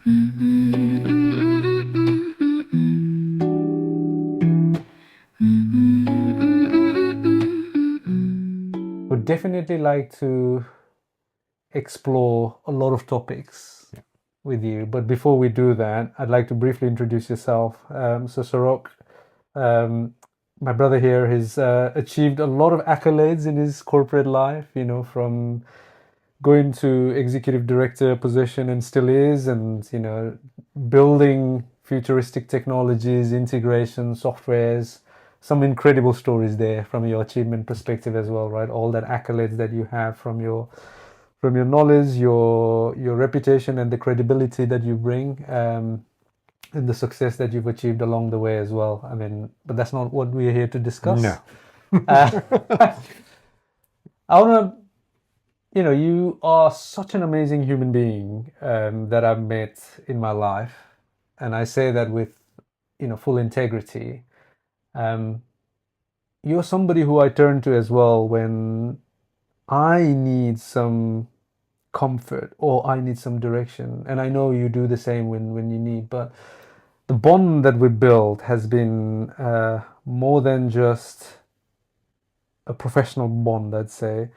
Would definitely like to explore a lot of topics with you, but before we do that, I'd like to briefly introduce yourself. So Shahrokh, my brother here, has achieved a lot of accolades in his corporate life, from going to executive director position and still is, and building futuristic technologies, integration softwares, some incredible stories there from your achievement perspective as well, right? All that accolades that you have from your knowledge, your reputation, and the credibility that you bring, and the success that you've achieved along the way as well. I mean, but that's not what we're here to discuss. No. I want to, you are such an amazing human being that I've met in my life, and I say that with, full integrity. You're somebody who I turn to as well when I need some comfort or I need some direction, and I know you do the same when you need. But the bond that we built has been more than just a professional bond. I'd say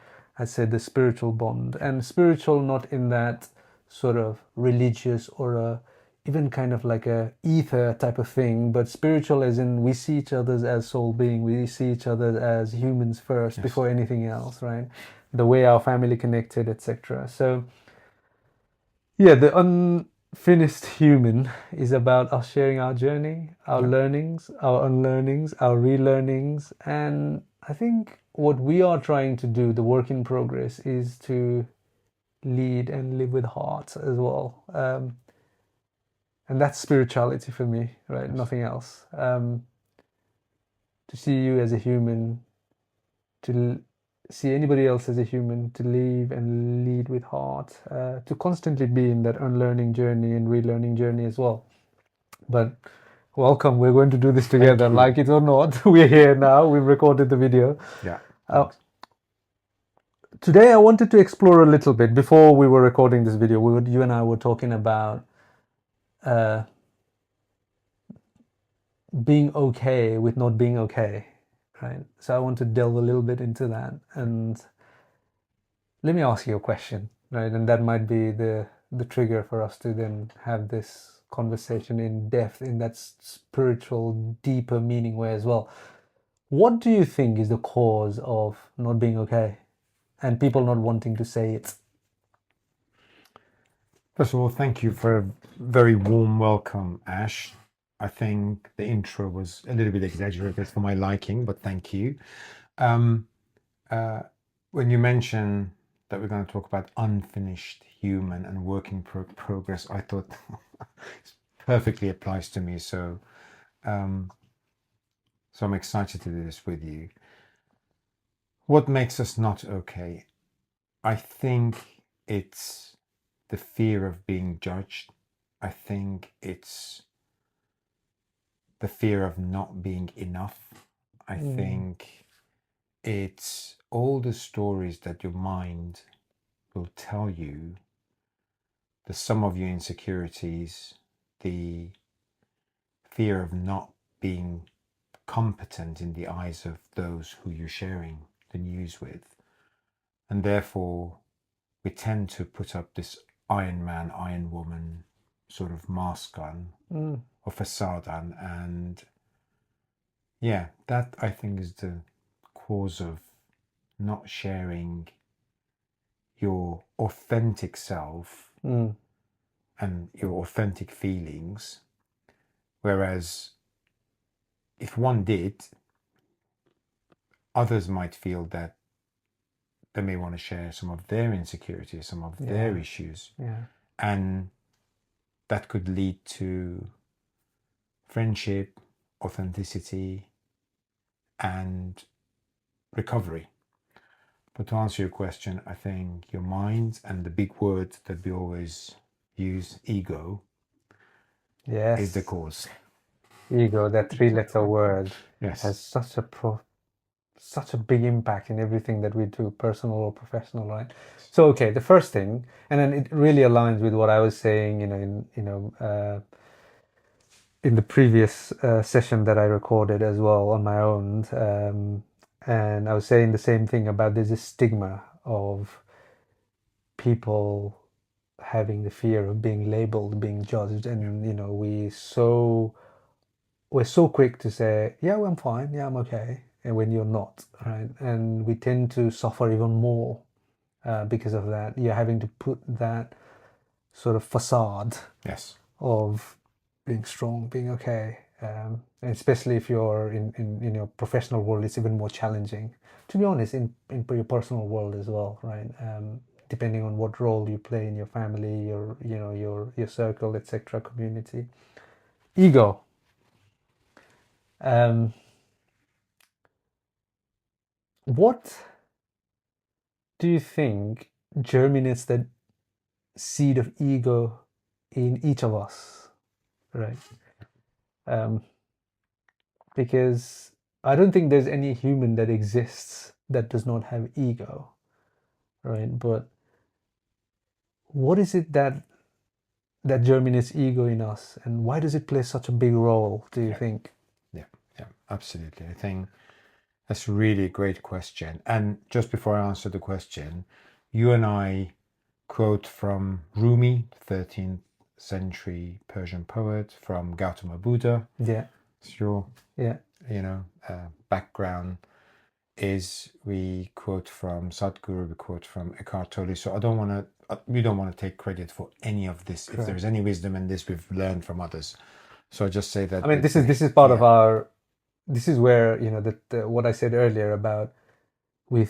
the spiritual bond, and spiritual not in that sort of religious or even kind of like a ether type of thing, but spiritual as in we see each other as soul being, we see each other as humans first. Yes. Before anything else, right? The way our family connected, etc. So yeah, the unfinished human is about us sharing our journey, our learnings, our unlearnings, our relearnings, and I think what we are trying to do, the work in progress, is to lead and live with heart as well. And that's spirituality for me, right? Yes. Nothing else. To see you as a human, to see anybody else as a human, to live and lead with heart, to constantly be in that unlearning journey and relearning journey as well. But welcome, we're going to do this together, like it or not. We're here now, we've recorded the video. Yeah. Today I wanted to explore a little bit. Before we were recording this video, you and I were talking about being okay with not being okay, right? So I want to delve a little bit into that, and let me ask you a question, right? And that might be the trigger for us to then have this conversation in depth, in that spiritual, deeper meaning way as well. What do you think is the cause of not being okay and people not wanting to say it? First of all, thank you for a very warm welcome, Ash. I think the intro was a little bit exaggerated for my liking, but thank you. When you mention that we're going to talk about unfinished human and working progress, I thought it perfectly applies to me. So I'm excited to do this with you. What makes us not okay? I think it's the fear of being judged. I think it's the fear of not being enough. I think it's all the stories that your mind will tell you, the sum of your insecurities, the fear of not being competent in the eyes of those who you're sharing the news with. And therefore, we tend to put up this Iron Man, Iron Woman sort of mask on, or facade on. And yeah, that I think is the cause of not sharing your authentic self and your authentic feelings. Whereas if one did, others might feel that they may want to share some of their insecurities, some of their issues. Yeah. And that could lead to friendship, authenticity, and recovery. But to answer your question, I think your mind and the big word that we always use, ego, is the cause. Ego, that three-letter word, Yes. has such a such a big impact in everything that we do, personal or professional, right? So, okay, the first thing, and then it really aligns with what I was saying, in the previous session that I recorded as well on my own, and I was saying the same thing about there's a stigma of people having the fear of being labeled, being judged, and we're so quick to say, yeah, well, I'm fine, yeah, I'm okay, and when you're not, right? And we tend to suffer even more because of that. You're having to put that sort of facade Yes. of being strong, being okay, and especially if you're in your professional world, it's even more challenging. To be honest, in your personal world as well, right? Depending on what role you play in your family, your circle, etc., community. Ego. Um, what do you think germinates that seed of ego in each of us, right? Um, because I don't think there's any human that exists that does not have ego, right? But what is it that germinates ego in us, and why does it play such a big role, do you Yeah. think? Yeah. Yeah. Absolutely. I think that's really a great question. And just before I answer the question, you and I quote from Rumi, 13th century Persian poet, from Gautama Buddha. Yeah, It's your, yeah, background is we quote from Sadhguru, we quote from Eckhart Tolle. So I don't want to, we don't want to take credit for any of this. If correct. there's any wisdom in this, we've learned from others. So I just say I that mean, with this is part of yeah, our. This is where what I said earlier about we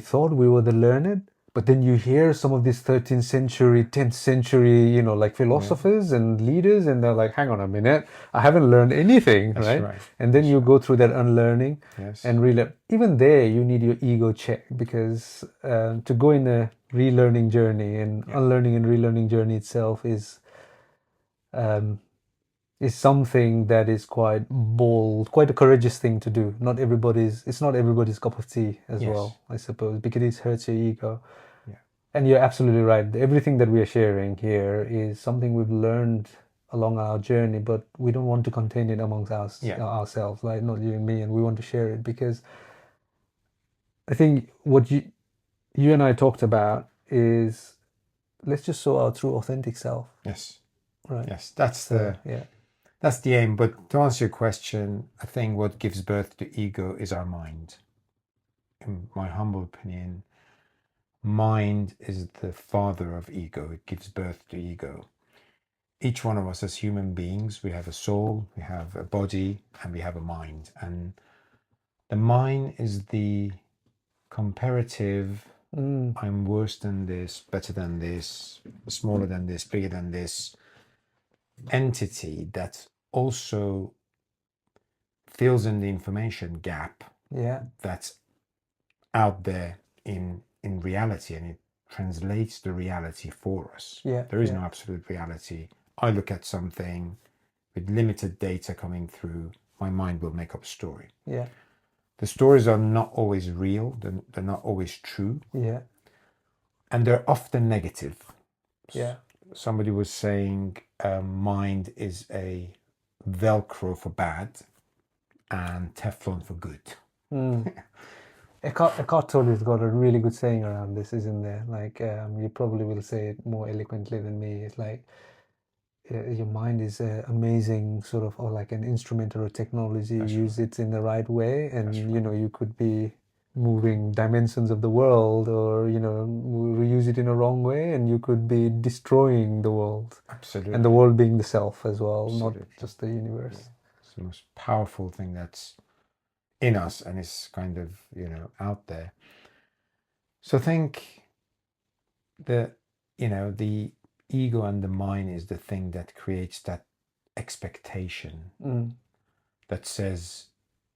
thought we were the learned, but then you hear some of these 13th century, 10th century, like yeah, philosophers and leaders, and they're like, hang on a minute, I haven't learned anything, that's right? right. And then That's you right. go through that unlearning Yes. and really, even there, you need your ego checked because to go in a relearning journey and Yeah. unlearning and relearning journey itself um, is something that is quite bold, quite a courageous thing to do. It's not everybody's cup of tea as Yes. well, I suppose, because it hurts your ego. Yeah. And you're absolutely right. Everything that we are sharing here is something we've learned along our journey, but we don't want to contain it amongst Yeah. ourselves, like not you and me, and we want to share it because I think what you and I talked about is let's just show our true authentic self, Yes. right? Yes. That's So the yeah, that's the aim. But to answer your question, I think what gives birth to ego is our mind. In my humble opinion, mind is the father of ego. It gives birth to ego. Each one of us as human beings, we have a soul, we have a body, and we have a mind. And the mind is the comparative, I'm worse than this, better than this, smaller than this, bigger than this entity that also fills in the information gap yeah, that's out there in reality, and it translates the reality for us. yeah, There is yeah, no absolute reality. I look at something with limited data coming through, my mind will make up a story. yeah, The stories are not always real, they're not always true, yeah, and they're often negative. yeah. Somebody was saying mind is a Velcro for bad and Teflon for good. Eckhart Tolle's got a really good saying around this, isn't there? Like, you probably will say it more eloquently than me. It's like your mind is an amazing sort of, or like an instrument or a technology. That's Use right. it in the right way, That's and right. you could be moving dimensions of the world, or reuse it in a wrong way, and you could be destroying the world, and the Absolutely. world being the self as well, not Absolutely. just the Yeah. universe. It's the most powerful thing that's in us and is kind of, out there. So I think that, the ego and the mind is the thing that creates that expectation that says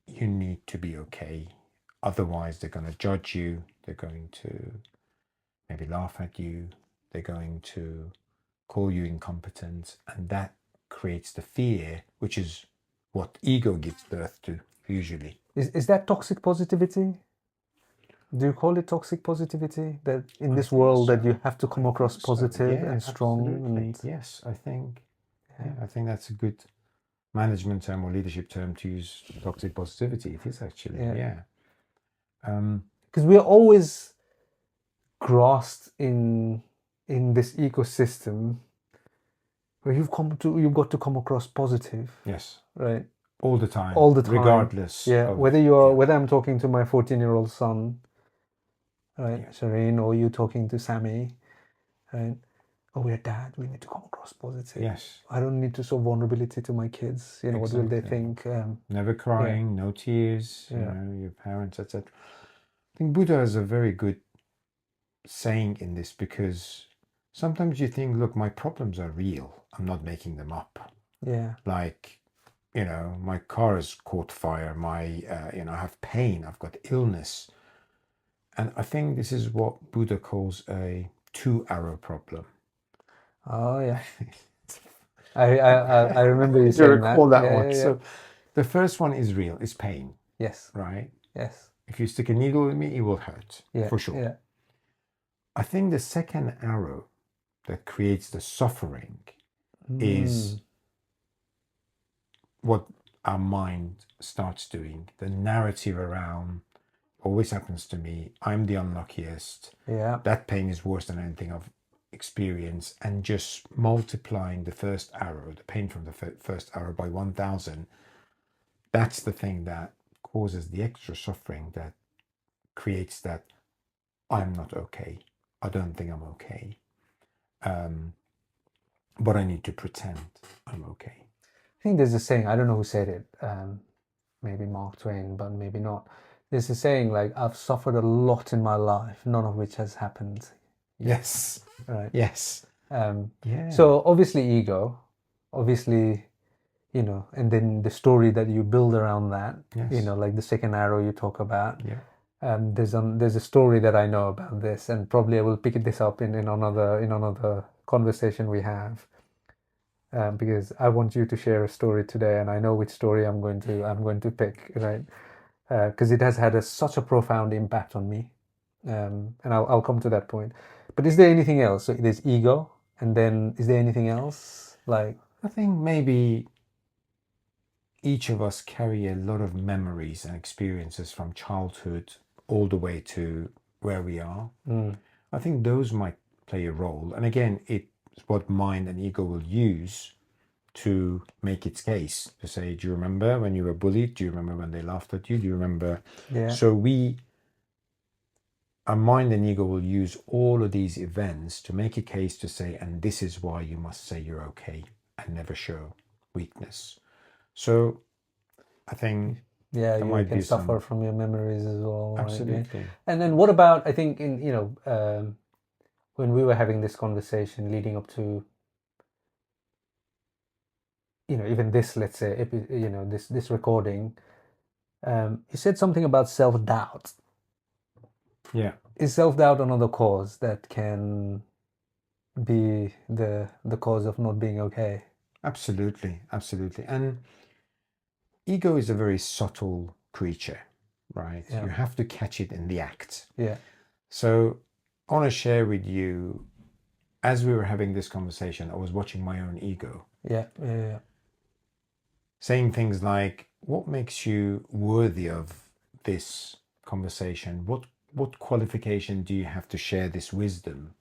you need to be okay. Otherwise, they're going to judge you. They're going to maybe laugh at you. They're going to call you incompetent. And that creates the fear, which is what ego gives birth to, usually. Is that toxic positivity? Do you call it toxic positivity? That in I this think world that so. you have to I come across think so. positive Yeah, and strong absolutely. and Yes, I think. yeah, Yeah, I think that's a good management term or leadership term to use. Toxic positivity. It is actually. yeah. Yeah. Um, Because we're always grasped in this ecosystem where you've got to come across positive, yes. right? All the time, All the time. regardless Yeah. of. Yeah. Whether I'm talking to my 14-year-old son, right, Yeah. Shireen, or you talking to Sammy, right? Oh, we're dad. We need to come across positive. Yes. I don't need to show vulnerability to my kids. You know, what will they Exactly. think? Never Yeah, crying, no tears. yeah, Your parents, etc. I think Buddha has a very good saying in this because sometimes you think, look, my problems are real. I'm not making them up. yeah. Like, my car has caught fire. I have pain. I've got illness. And I think this is what Buddha calls a two-arrow problem. Oh, yeah. I remember you You saying recall that. that Yeah, one. yeah, yeah. So the first one is real, is pain, Yes, right? yes. If you stick a needle in me, it will hurt, Yeah, for sure. yeah. I think the second arrow that creates the suffering is Mm, what our mind starts doing. The narrative around always happens to me. I'm the unluckiest. yeah. That pain is worse than anything I've experienced. And just multiplying the first arrow, the pain from the first arrow by 1,000, that's the thing that causes the extra suffering that creates that I'm not okay. I don't think I'm okay. Um, but I need to pretend I'm okay. I think there's a saying, I don't know who said it, maybe Mark Twain, but maybe not. There's a saying like, I've suffered a lot in my life, none of which has happened yet, Yes. right? Yes. Yeah. So obviously ego, obviously, and then the story that you build around that, Yes. like the second arrow you talk about. Yeah. There's a story that I know about this, and probably I will pick this up in another conversation we have. Because I want you to share a story today, and I know which story I'm going to pick, right? Because it has had such a profound impact on me, and I'll come to that point. But is there anything else? So there's ego, and then is there anything else like? I think maybe each of us carry a lot of memories and experiences from childhood all the way to where we are. Mm, I think those might play a role. And again, it's what mind and ego will use to make its case to say, do you remember when you were bullied? Do you remember when they laughed at you? Do you remember? yeah, So our mind and ego will use all of these events to make a case to say, and this is why you must say you're okay and never show weakness. So I think yeah. there You might can be suffer some. from your memories as well, right? Yeah. Absolutely. And then what about? I think when we were having this conversation leading up to even this, let's say, this recording, you said something about self-doubt. Yeah, Is self-doubt another cause that can be the cause of not being okay? absolutely. Absolutely. And ego is a very subtle creature, right? Yeah, You have to catch it in the act. yeah, So I want to share with you, as we were having this conversation, I was watching my own ego yeah, yeah, yeah. saying things like, what makes you worthy of this conversation? What qualification do you have to share this wisdom?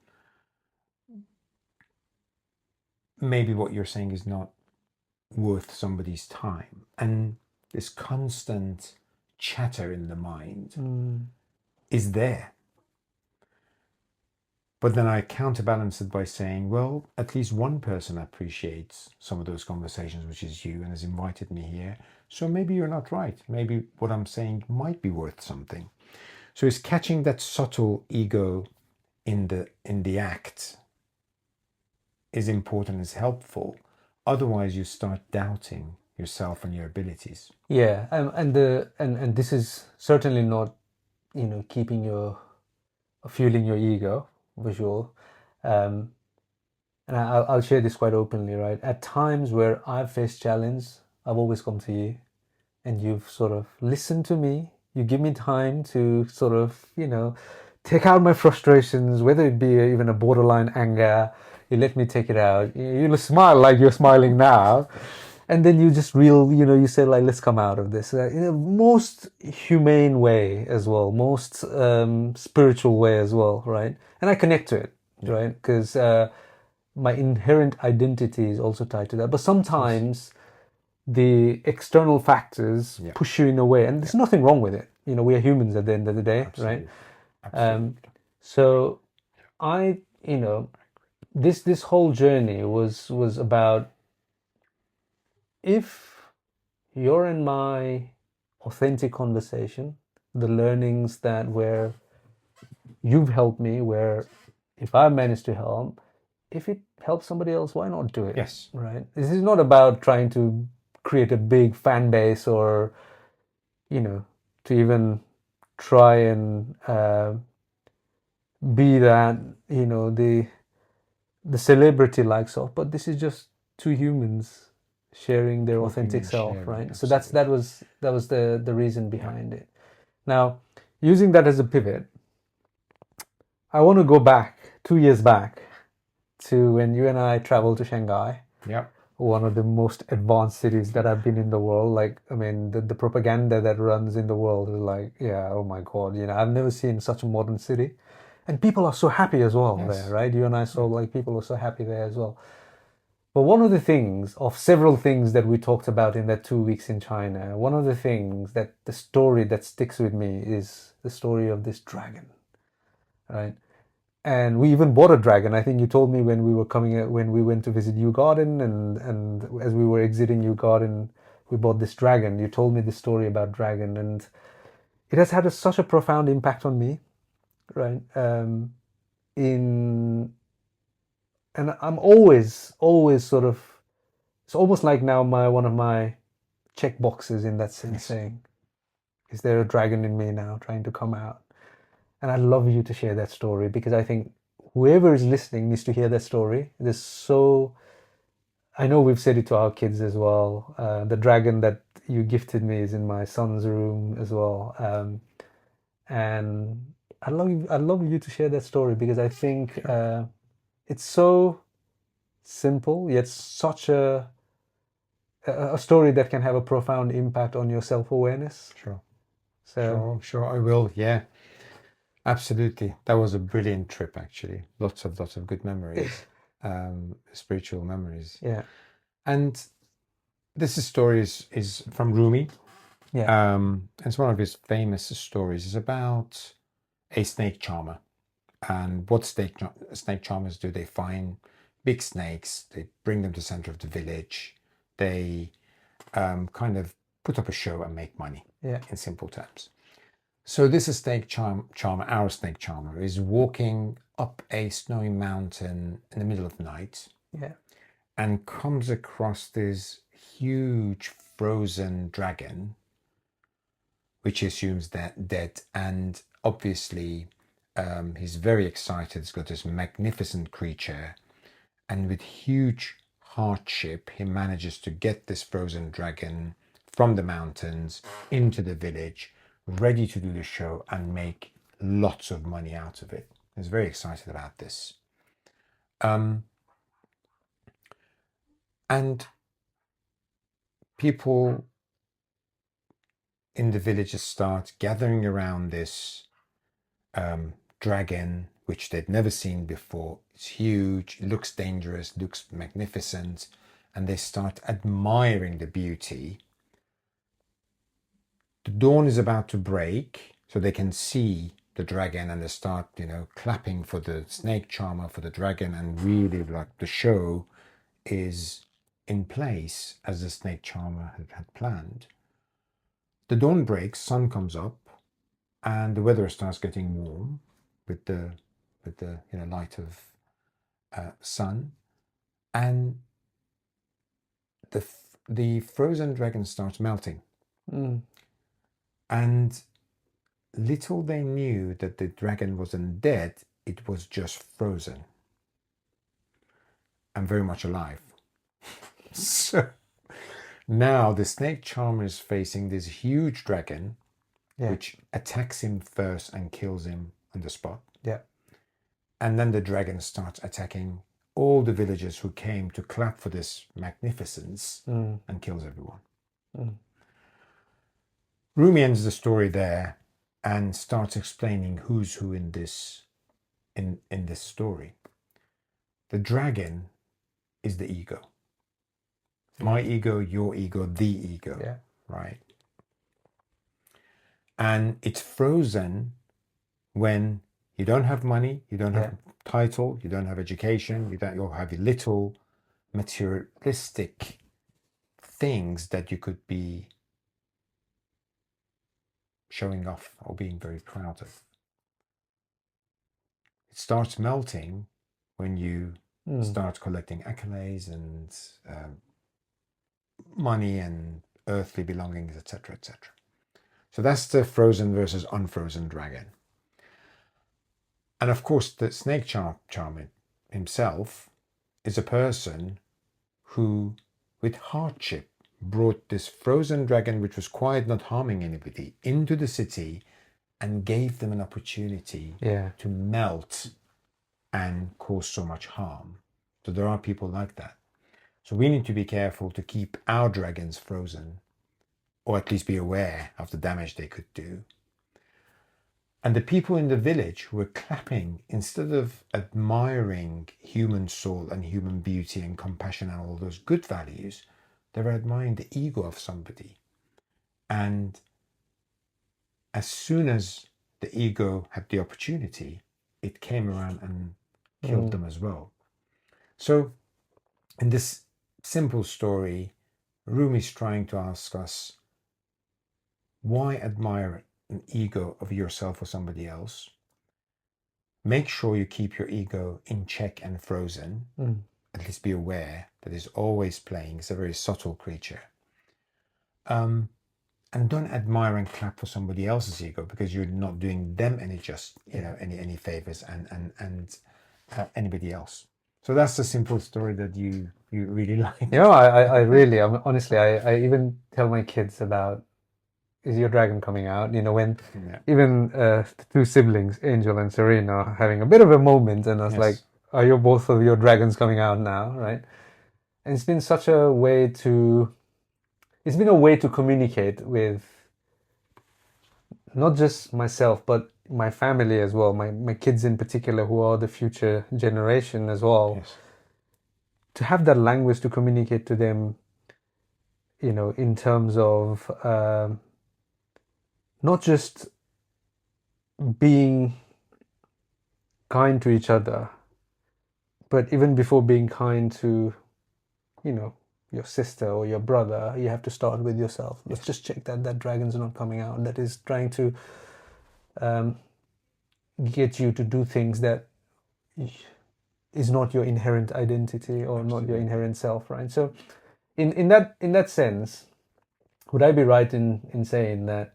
Maybe what you're saying is not worth somebody's time. And this constant chatter in the mind Mm, is there. But then I counterbalance it by saying, well, at least one person appreciates some of those conversations, which is you, and has invited me here. So maybe you're not right. Maybe what I'm saying might be worth something. So it's catching that subtle ego in the act is important, is helpful. Otherwise, you start doubting yourself and your abilities. yeah, and this is certainly not keeping your fueling your ego for sure. Um, and I'll share this quite openly, right? At times where I've faced challenge, I've always come to you. and you've sort of listened to me. You give me time to sort of, take out my frustrations, whether it be even a borderline anger. You let me take it out. You smile like you're smiling now. And then you just you say like, let's come out of this in a most humane way as well, most spiritual way as well, right? And I connect to it, Yeah. right? Because my inherent identity is also tied to that. But Yes. sometimes the external factors Yeah. push you in a way, and Yeah. there's nothing wrong with it. We are humans at the end of the day, right? Absolutely. Um, Absolutely. so I, this whole journey was about, if you're in my authentic conversation, the learnings that where you've helped me, where if I managed to help, if it helps somebody else, why not do it? Yes. Right? This is not about trying to create a big fan base, or to even try and be that, the celebrity likes of, but this is just two humans sharing their Talking authentic and self, sharing. right? So that's Absolutely. that was the reason Yeah. behind it. Now, using that as a pivot, I want to go back 2 years back to when you and I traveled to Shanghai, Yeah. one of the most advanced cities that I've been in the world. Like, I mean, the propaganda that runs in the world is like, yeah, oh my God, I've never seen such a modern city. And people are so happy as well there, Yes. right? You and I saw Yeah. like people are so happy there as well. But one of the things, of several things that we talked about in that 2 weeks in China, one of the things that the story that sticks with me is the story of this dragon, right? And we even bought a dragon. I think you told me when we were when we went to visit Yew Garden, and as we were exiting Yew Garden, we bought this dragon. You told me this story about dragon, and it has had such a profound impact on me, right? In and I'm always sort of, it's almost like now my one of my check boxes in that sense, Yes. saying, is there a dragon in me now trying to come out? And I'd love you to share that story, because I think whoever is listening needs to hear that story. There's so, I know we've said it to our kids as well. The dragon that you gifted me is in my son's room as well. And I'd love you to share that story, because I think Sure. it's so simple, yet such a story that can have a profound impact on your self-awareness. Sure. So Sure. I will. Yeah. Absolutely. That was a brilliant trip, actually. Lots of good memories, spiritual memories. yeah, And this story is from Rumi. yeah, It's one of his famous stories. It's about a snake charmer. And what snake charmers do? They find big snakes, they bring them to the center of the village, they kind of put up a show and make money, yeah, in simple terms. So this is charmer, our snake charmer, is walking up a snowy mountain in the middle of the night yeah. and comes across this huge frozen dragon, which he assumes that dead. And obviously, he's very excited. He's got this magnificent creature, and with huge hardship, he manages to get this frozen dragon from the mountains into the village, ready to do the show and make lots of money out of it. He's very excited about this. Um, and people in the villages start gathering around this dragon, which they'd never seen before. It's huge, looks dangerous, looks magnificent, and they start admiring the beauty. The dawn is about to break, so they can see the dragon, and they start, clapping for the snake charmer, for the dragon, and really like the show is in place as the snake charmer had planned. The dawn breaks, sun comes up, and the weather starts getting warm with the light of sun, and the frozen dragon starts melting. Mm. And little they knew that the dragon wasn't dead; it was just frozen and very much alive. So Now the snake charmer is facing this huge dragon, Yeah. which attacks him first and kills him on the spot. Yeah. And then the dragon starts attacking all the villagers who came to clap for this magnificence and kills everyone. Rumi ends the story there and starts explaining who's who in this story. The dragon is the ego. My ego, your ego, the ego. Yeah. Right? And it's frozen when you don't have money, you don't have title, you don't have education, you have little materialistic things that you could be showing off or being very proud of. It starts melting when you start collecting accolades and money and earthly belongings, etc., etc. So that's the frozen versus unfrozen dragon. And of course, the snake charmer himself is a person who, with hardship, brought this frozen dragon, which was quiet, not harming anybody, into the city and gave them an opportunity to melt and cause so much harm. So there are people like that. So we need to be careful to keep our dragons frozen, or at least be aware of the damage they could do. And the people in the village who were clapping, instead of admiring human soul and human beauty and compassion and all those good values, they were admiring the ego of somebody. And as soon as the ego had the opportunity, it came around and killed them as well. So in this simple story, Rumi's trying to ask us, why admire an ego of yourself or somebody else? Make sure you keep your ego in check and frozen. At least be aware that it's always playing. It's a very subtle creature. And don't admire and clap for somebody else's ego, because you're not doing them any favors and anybody else. So that's the simple story that you really like. I really, honestly, I even tell my kids about, is your dragon coming out? When even the two siblings, Angel and Serena, are having a bit of a moment, and I was like, are both of your dragons coming out now, right? And it's been such a way to, communicate with not just myself, but my family as well, my kids in particular, who are the future generation as well. To have that language to communicate to them, in terms of not just being kind to each other, but even before being kind to, your sister or your brother, you have to start with yourself. Let's just check that that dragon's not coming out, that is trying to get you to do things that is not your inherent identity or not your inherent self, right? So in that sense, would I be right in saying that,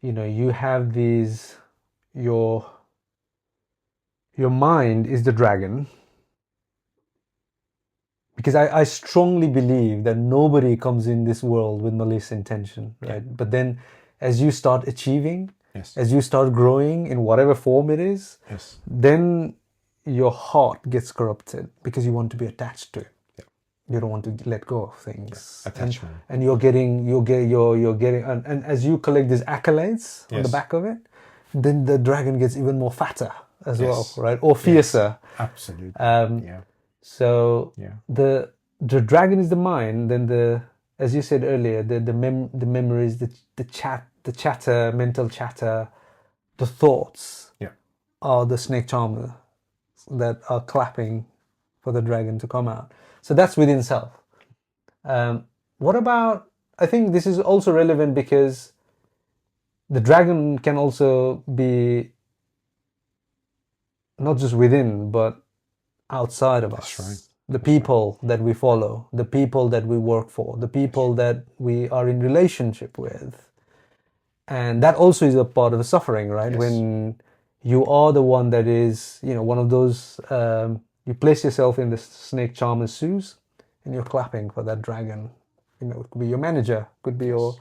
you have these, your mind is the dragon? Because I strongly believe that nobody comes in this world with malicious intention, right? But then as you start achieving, as you start growing in whatever form it is, then your heart gets corrupted because you want to be attached to it. You don't want to let go of things. Attachment. And you're getting, and as you collect these accolades on the back of it, then the dragon gets even more fatter as well, right? Or fiercer. Absolutely. So the dragon is the mind. Then as you said earlier, the memories, the chatter, mental chatter, the thoughts are the snake charmer that are clapping for the dragon to come out. So that's within self. What about, I think this is also relevant because the dragon can also be not just within, but outside of us. Right. The people that we follow, the people that we work for, the people that we are in relationship with. And that also is a part of the suffering, right? When you are the one that is, one of those, you place yourself in the snake charmer's shoes and you're clapping for that dragon it could be your manager, could be Yes.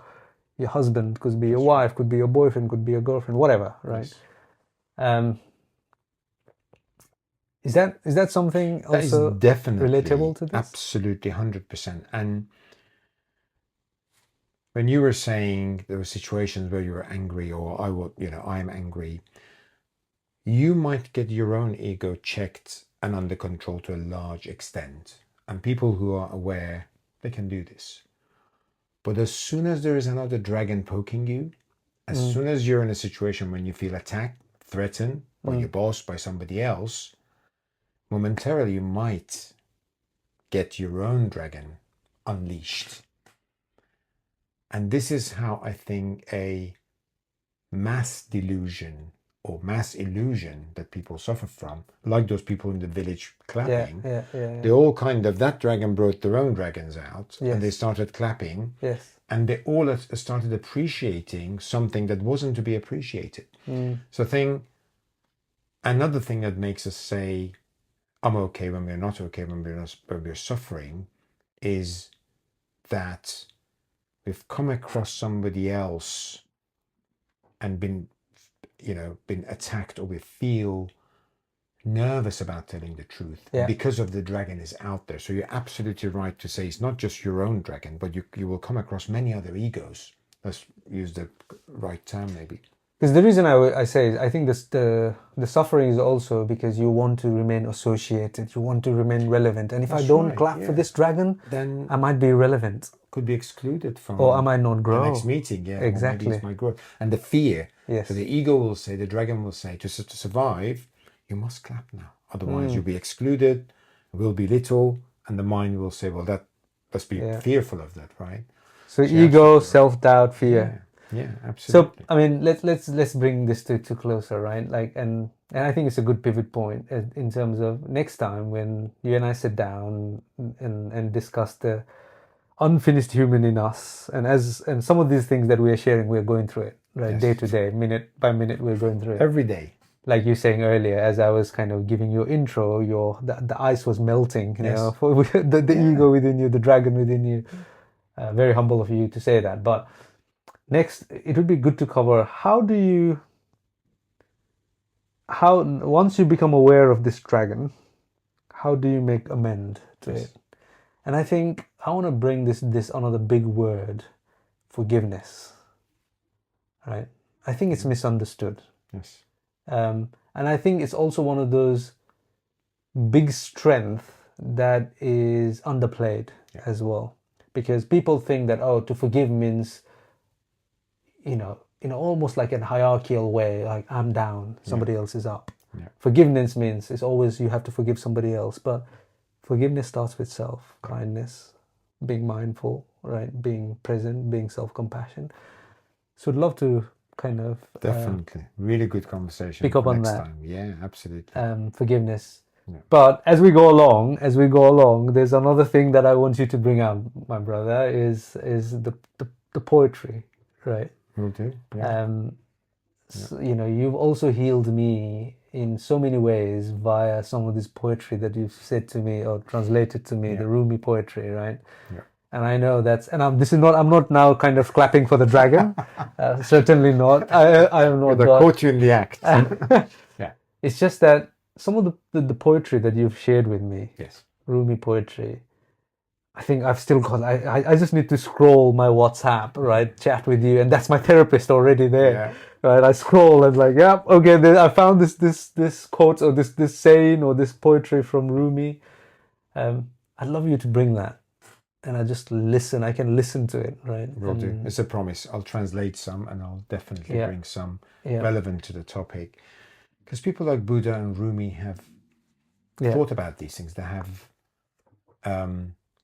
your husband, could be your That's right. wife, could be your boyfriend, could be your girlfriend, whatever, right? Yes. Um, is that something That is also relatable definitely to this? absolutely 100%. And when you were saying there were situations where you were angry, or I am angry, you might get your own ego checked and under control to a large extent. And people who are aware, they can do this. But as soon as there is another dragon poking you, as soon as you're in a situation when you feel attacked, threatened by your boss, by somebody else, momentarily you might get your own dragon unleashed. And this is how I think a mass delusion or mass illusion that people suffer from, like those people in the village clapping, they all kind of, that dragon brought their own dragons out, and they started clapping, and they all started appreciating something that wasn't to be appreciated. So another thing that makes us say, I'm okay when we're not okay, when we're suffering, is that we've come across somebody else and been attacked, or we feel nervous about telling the truth because of the dragon is out there. So you're absolutely right to say it's not just your own dragon, but you will come across many other egos. Let's use the right term, maybe. Because the reason I say is, I think the suffering is also because you want to remain associated, you want to remain relevant. And if I don't clap for this dragon, then I might be irrelevant. Could be excluded from, or I might not grow. The next meeting, exactly. Or maybe it's my growth. And the fear. Yes. So the ego will say, the dragon will say, to survive, you must clap now. Otherwise, you'll be excluded, will be little, and the mind will say, well, let's be fearful of that, right? So ego, self-doubt, fear. Yeah, absolutely. So I mean, let's bring this to closer, right? Like, and I think it's a good pivot point in terms of next time when you and I sit down and discuss the unfinished human in us, and some of these things that we are sharing, we're going through it, right? Day to day, minute by minute, we're going through it every day. Like you saying earlier, as I was kind of giving your intro, the ice was melting, you know, for the ego within you, the dragon within you. Very humble of you to say that. But next, it would be good to cover once you become aware of this dragon, how do you make amend to it? And I think I want to bring this another big word, forgiveness. Right? I think it's misunderstood. Yes. And I think it's also one of those big strengths that is underplayed as well. Because people think that, to forgive means, almost like in a hierarchical way, like I'm down, somebody else is up. Forgiveness means it's always you have to forgive somebody else. But forgiveness starts with self, kindness, being mindful, right? Being present, being self-compassion. So I'd love to kind of... Definitely. Really good conversation. Pick up on next that. time. Yeah, absolutely. Forgiveness. But as we go along, there's another thing that I want you to bring up, my brother, is the poetry, right? Will do. Yeah. So, you've also healed me in so many ways via some of this poetry that you've said to me or translated to me, the Rumi poetry, right? Yeah. And I know I'm not now kind of clapping for the dragon. Certainly not. I am not. The caught you in the act. Yeah. It's just that some of the poetry that you've shared with me, Rumi poetry, I think I've still got, I just need to scroll my WhatsApp, right, chat with you, and that's my therapist already there, right? I scroll and like, okay, I found this quote or this saying or this poetry from Rumi. I'd love you to bring that, and I just listen. I can listen to it, right? Will do. It's a promise. I'll translate some, and I'll definitely bring some relevant to the topic. Because people like Buddha and Rumi have thought about these things. They have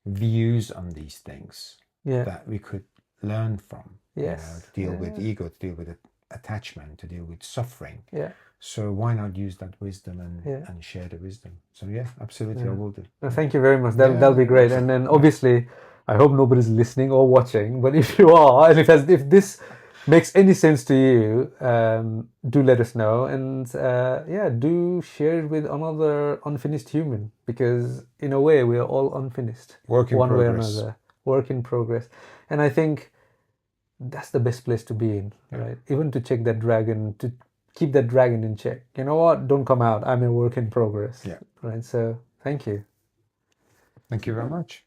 views on these things that we could learn from. To deal with ego, to deal with attachment, to deal with suffering. So why not use that wisdom and share the wisdom? So absolutely, I will do. Well, thank you very much. That'll be great. And then obviously, I hope nobody's listening or watching. But if you are, and if this makes any sense to you, do let us know, and do share it with another unfinished human, because in a way we are all unfinished, work in one progress. way or another. work in progress. And I think that's the best place to be in, right? Even to check that dragon, to keep that dragon in check. You know what? Don't come out. I'm a work in progress. Yeah. Right. So thank you. Thank you very much.